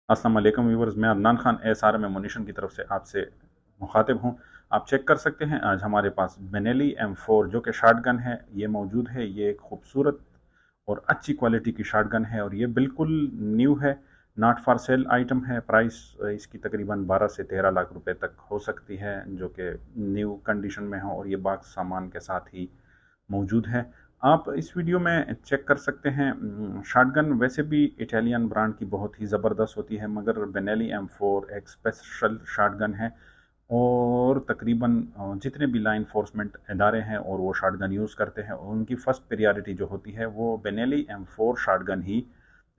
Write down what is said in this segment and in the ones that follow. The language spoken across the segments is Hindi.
अस्सलाम वालेकुम व्यूवर्स, मैं अदनान खान एसआरएम एमुनिशन की तरफ से आपसे मुखातिब हूँ। आप चेक कर सकते हैं आज हमारे पास बेनेली M4 जो कि शॉटगन है ये मौजूद है। ये एक खूबसूरत और अच्छी क्वालिटी की शॉटगन है और ये बिल्कुल न्यू है, नॉट फॉर सेल आइटम है। प्राइस इसकी तकरीबन 12 से 13 लाख रुपए तक हो सकती है, जो कि न्यू कंडीशन में हो और ये बाक्स सामान के साथ ही मौजूद है। आप इस वीडियो में चेक कर सकते हैं। शॉटगन वैसे भी इटालियन ब्रांड की बहुत ही ज़बरदस्त होती है, मगर बेनेली M4 एक स्पेशल शॉटगन है और तकरीबन जितने भी लाइन इन्फोर्समेंट इदारे हैं और वो शॉटगन यूज़ करते हैं, उनकी फ़र्स्ट प्रायोरिटी जो होती है वो बेनेली M4 शॉटगन ही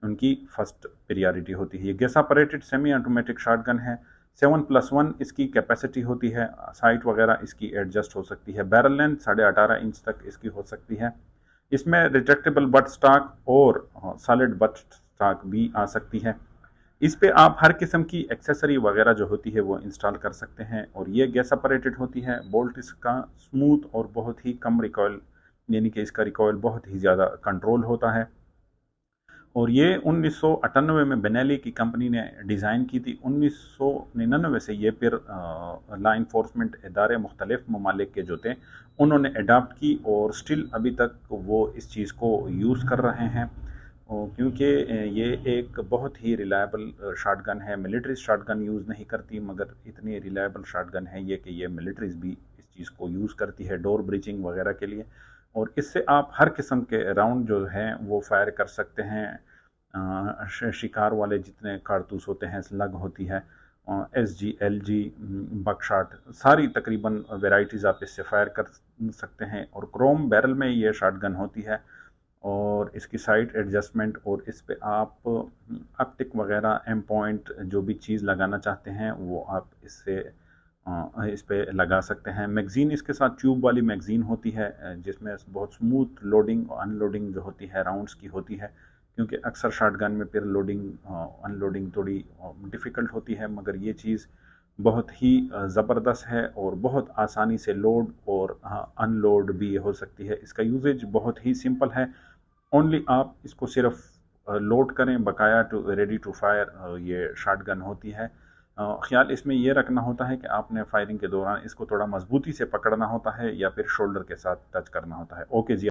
उनकी फ़र्स्ट प्रायोरिटी होती है। ये gas operated semi automatic shotgun है। 7+1 इसकी कैपेसिटी होती है। साइट वगैरह इसकी एडजस्ट हो सकती है। बैरल लेंथ 18.5 इंच तक इसकी हो सकती है। इसमें रिट्रैक्टेबल बट स्टॉक और सॉलिड बट स्टॉक भी आ सकती है। इस पे आप हर किस्म की एक्सेसरी वगैरह जो होती है वो इंस्टॉल कर सकते हैं और ये गैस ऑपरेटेड होती है। बोल्ट इसका स्मूथ और बहुत ही कम रिकॉयल, यानी कि इसका रिकॉयल बहुत ही ज़्यादा कंट्रोल होता है। और ये 1998 में बेनेली की कंपनी ने डिज़ाइन की थी। 1999 से ये फिर लॉ इन्फोर्समेंट इदारे मुख्तलिफ ममालिक के जो थे उन्होंने अडाप्ट की और स्टिल अभी तक वो इस चीज़ को यूज़ कर रहे हैं। क्योंकि ये एक बहुत ही रिलायबल शॉटगन है। मिलिट्री शॉटगन यूज़ नहीं करती, मगर इतनी रिलायबल शॉटगन है ये कि ये मिलिट्रीज भी इस चीज़ को यूज़ करती है डोर ब्रीचिंग वगैरह के लिए। और इससे आप हर किस्म के राउंड जो हैं वो फायर कर सकते हैं। शिकार वाले जितने कारतूस होते हैं, स्लग होती है, SG LG बकशॉट, सारी तकरीबन वेराइटीज़ आप इससे फायर कर सकते हैं। और क्रोम बैरल में ये शॉटगन होती है और इसकी साइड एडजस्टमेंट और इस पे आप अपटिक वगैरह एम पॉइंट जो भी चीज़ लगाना चाहते हैं वो आप इससे इस पे लगा सकते हैं। मैगज़ीन इसके साथ ट्यूब वाली मैगज़ीन होती है, जिसमें बहुत स्मूथ लोडिंग और अनलोडिंग जो होती है राउंड्स की होती है। क्योंकि अक्सर शॉटगन में फिर लोडिंग अनलोडिंग थोड़ी डिफ़िकल्ट होती है, मगर ये चीज़ बहुत ही ज़बरदस्त है और बहुत आसानी से लोड और अनलोड भी हो सकती है। इसका यूजेज बहुत ही सिंपल है। ओनली आप इसको सिर्फ लोड करें, बकाया टू रेडी टू फायर ये शॉटगन होती है। ख्याल इसमें यह रखना होता है कि आपने फायरिंग के दौरान इसको थोड़ा मजबूती से पकड़ना होता है या फिर शोल्डर के साथ टच करना होता है। ओके जी।